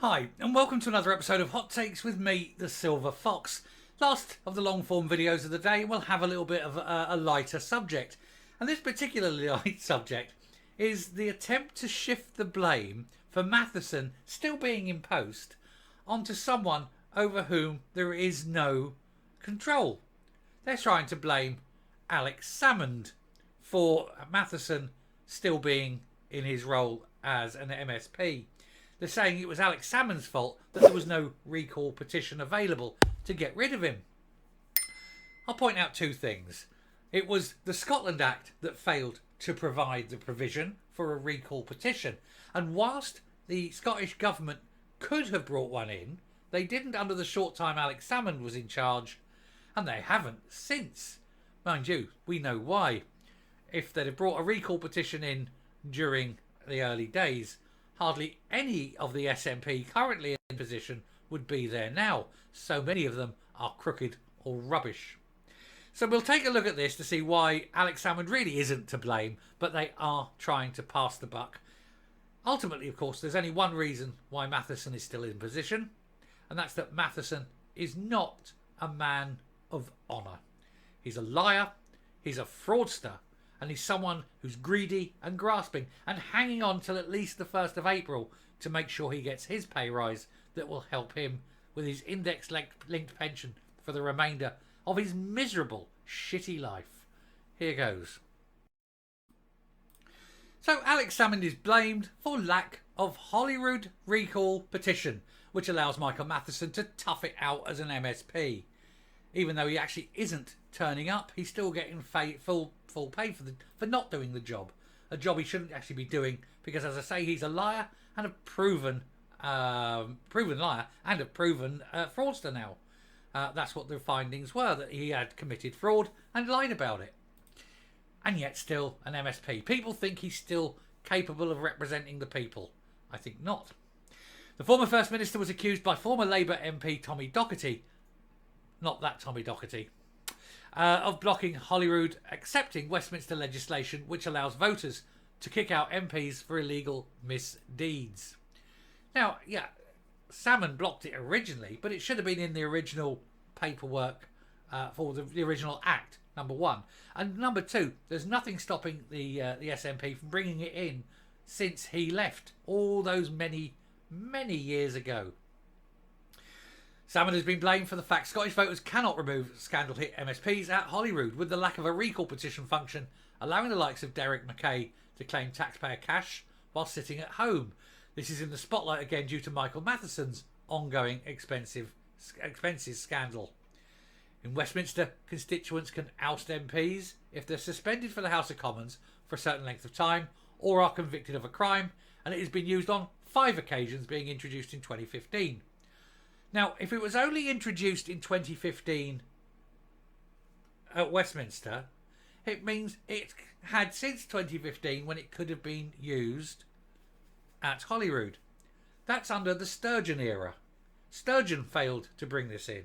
Hi, and welcome to another episode of Hot Takes with me, the Silver Fox. Last of the long form videos of the day, we'll have a little bit of a lighter subject. And this particularly light subject is the attempt to shift the blame for Matheson still being in post onto someone over whom there is no control. They're trying to blame Alex Salmond for Matheson still being in his role as an MSP. They're saying it was Alex Salmond's fault that there was no recall petition available to get rid of him. I'll point out two things. It was the Scotland Act that failed to provide the provision for a recall petition. And whilst the Scottish Government could have brought one in, they didn't under the short time Alex Salmond was in charge. And they haven't since. Mind you, we know why. If they'd have brought a recall petition in during the early days, hardly any of the SNP currently in position would be there now. So many of them are crooked or rubbish. So we'll take a look at this to see why Alex Salmond really isn't to blame, but they are trying to pass the buck. Ultimately, of course, there's only one reason why Matheson is still in position, and that's that Matheson is not a man of honour. He's a liar, he's a fraudster, and he's someone who's greedy and grasping and hanging on till at least the 1st of April to make sure he gets his pay rise that will help him with his index-linked pension for the remainder of his miserable, shitty life. Here goes. So Alex Salmond is blamed for lack of Holyrood recall petition, which allows Michael Matheson to tough it out as an MSP. Even though he actually isn't turning up, he's still getting full pay for not doing the job. A job he shouldn't actually be doing because, as I say, he's a liar and a proven liar and a proven fraudster now. That's what the findings were, that he had committed fraud and lied about it. And yet still an MSP. People think he's still capable of representing the people. I think not. The former First Minister was accused by former Labour MP Tommy Docherty, not that Tommy Docherty, of blocking Holyrood accepting Westminster legislation which allows voters to kick out MPs for illegal misdeeds. Now, yeah, Salmond blocked it originally, but it should have been in the original paperwork for the original act, number one. And number two, there's nothing stopping the SNP from bringing it in since he left all those many years ago. Salmond has been blamed for the fact Scottish voters cannot remove scandal-hit MSPs at Holyrood with the lack of a recall petition function, allowing the likes of Derek Mackay to claim taxpayer cash while sitting at home. This is in the spotlight again due to Michael Matheson's ongoing expenses scandal. In Westminster, constituents can oust MPs if they're suspended for the House of Commons for a certain length of time or are convicted of a crime, and it has been used on 5 occasions, being introduced in 2015. Now, if it was only introduced in 2015 at Westminster, it means it had since 2015 when it could have been used at Holyrood. That's under the Sturgeon era. Sturgeon failed to bring this in.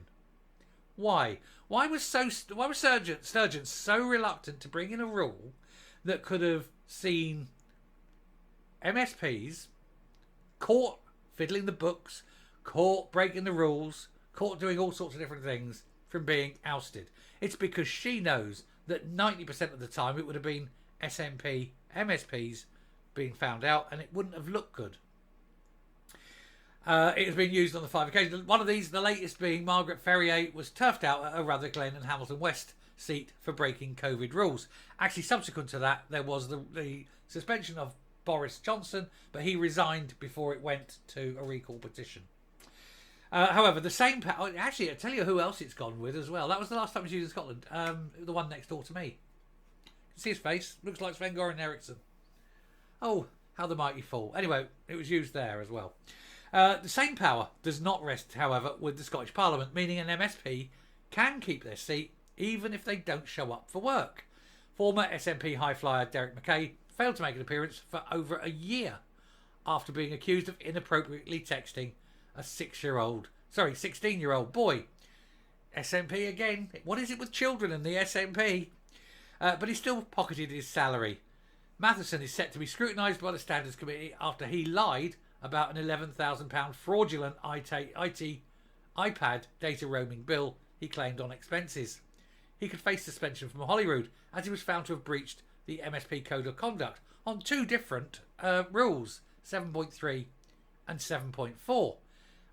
Why? Why was Sturgeon so reluctant to bring in a rule that could have seen MSPs caught fiddling the books, caught breaking the rules, caught doing all sorts of different things from being ousted? It's because she knows that 90% of the time it would have been SNP MSPs being found out, and it wouldn't have looked good. It has been used on the 5 occasions. One of these, the latest being Margaret Ferrier, was turfed out at a Rutherglen and Hamilton West seat for breaking COVID rules. Actually, subsequent to that, there was the suspension of Boris Johnson, but he resigned before it went to a recall petition. However, the same... Actually, I'll tell you who else it's gone with as well. That was the last time it was used in Scotland. The one next door to me. You can see his face. Looks like Sven-Goran Eriksson. Oh, how the mighty fall. Anyway, it was used there as well. The same power does not rest, however, with the Scottish Parliament, meaning an MSP can keep their seat even if they don't show up for work. Former SNP high flyer Derek Mackay failed to make an appearance for over a year after being accused of inappropriately texting a 16-year-old boy. SNP again. What is it with children and the SNP? But he still pocketed his salary. Matheson is set to be scrutinised by the Standards Committee after he lied about an £11,000 fraudulent iPad data roaming bill he claimed on expenses. He could face suspension from Holyrood as he was found to have breached the MSP Code of Conduct on two different rules, 7.3 and 7.4.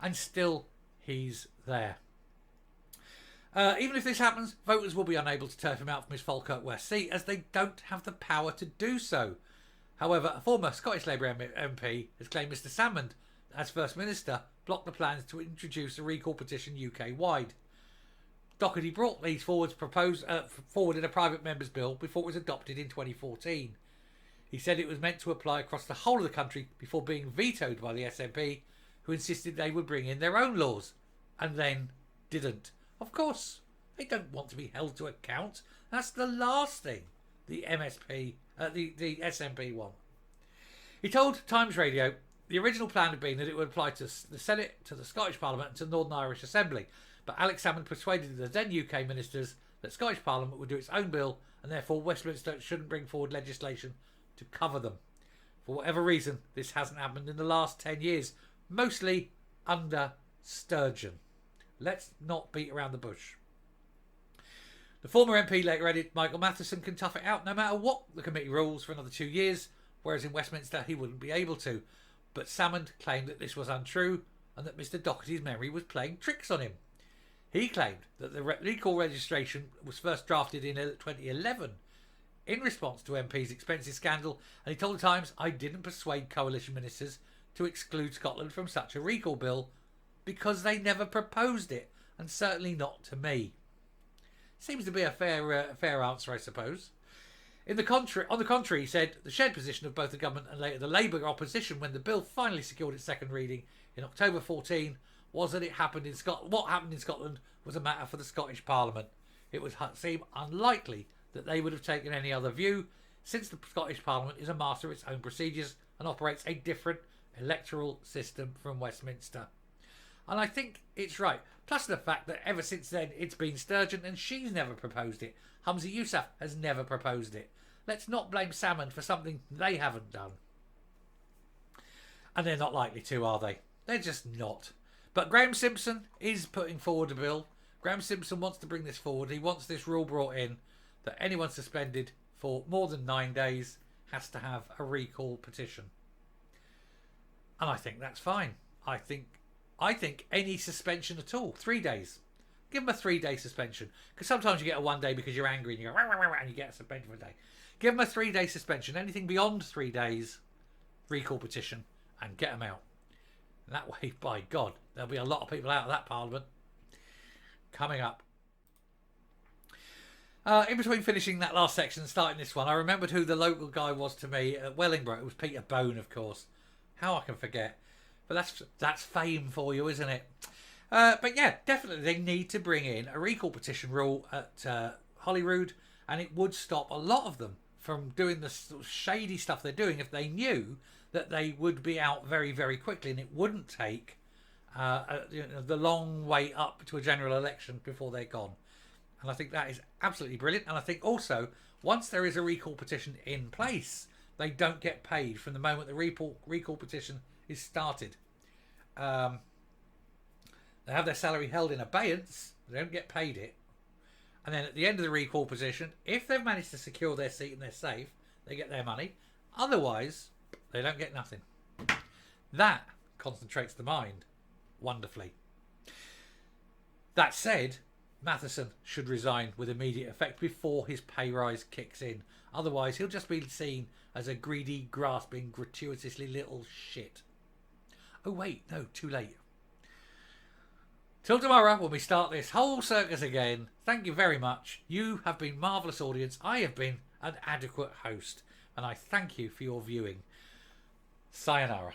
And still he's there. Even if this happens, voters will be unable to turf him out from his Falkirk West seat as they don't have the power to do so. However, a former Scottish Labour MP has claimed Mr Salmond, as First Minister, blocked the plans to introduce a recall petition UK-wide. Doherty brought these forward in a private member's bill before it was adopted in 2014. He said it was meant to apply across the whole of the country before being vetoed by the SNP, who insisted they would bring in their own laws, and then didn't. Of course, they don't want to be held to account. That's the last thing the SNP want. He told Times Radio the original plan had been that it would apply to the Senate, to the Scottish Parliament and to the Northern Irish Assembly, but Alex Salmond persuaded the then UK ministers that Scottish Parliament would do its own bill and therefore Westminster shouldn't bring forward legislation to cover them. For whatever reason, this hasn't happened in the last 10 years, mostly under Sturgeon. Let's not beat around the bush. The former MP later added Michael Matheson can tough it out no matter what the committee rules for another 2 years, whereas in Westminster he wouldn't be able to. But Salmond claimed that this was untrue and that Mr Doherty's memory was playing tricks on him. He claimed that the recall registration was first drafted in 2011 in response to MP's expenses scandal, and he told the Times, I didn't persuade coalition ministers to exclude Scotland from such a recall bill because they never proposed it, and certainly not to me. Seems to be a fair answer, I suppose. On the contrary, he said the shared position of both the government and later the Labour opposition when the bill finally secured its second reading in October 14 was that what happened in Scotland was a matter for the Scottish Parliament. It would seem unlikely that they would have taken any other view, since the Scottish Parliament is a master of its own procedures and operates a different electoral system from Westminster. And I think it's right. Plus the fact that ever since then it's been Sturgeon and she's never proposed it. Humza Yousaf has never proposed it. Let's not blame Salmond for something they haven't done. And they're not likely to, are they? They're just not. But Graham Simpson is putting forward a bill. Graham Simpson wants to bring this forward. He wants this rule brought in that anyone suspended for more than 9 days has to have a recall petition. And I think that's fine. I think any suspension at all, 3 days. Give them a 3-day suspension. Because sometimes you get a 1 day because you're angry and you go, rah, rah, rah, and you get a suspension for a day. Give them a 3-day suspension. Anything beyond 3 days, recall petition, and get them out. And that way, by God, there'll be a lot of people out of that Parliament. Coming up. In between finishing that last section and starting this one, I remembered who the local guy was to me at Wellingborough. It was Peter Bone, of course. How I can forget. But that's fame for you, isn't it? But yeah, definitely they need to bring in a recall petition rule at Holyrood, and it would stop a lot of them from doing the sort of shady stuff they're doing if they knew that they would be out very, very quickly, and it wouldn't take the long way up to a general election before they're gone. And I think that is absolutely brilliant. And I think also, once there is a recall petition in place, they don't get paid from the moment the recall petition is started. They have their salary held in abeyance. They don't get paid it. And then at the end of the recall petition, if they've managed to secure their seat and they're safe, they get their money. Otherwise, they don't get nothing. That concentrates the mind wonderfully. That said, Matheson should resign with immediate effect before his pay rise kicks in. Otherwise, he'll just be seen as a greedy, grasping, gratuitously little shit. Oh wait, no, too late. Till tomorrow when we start this whole circus again. Thank you very much. You have been marvellous audience. I have been an adequate host. And I thank you for your viewing. Sayonara.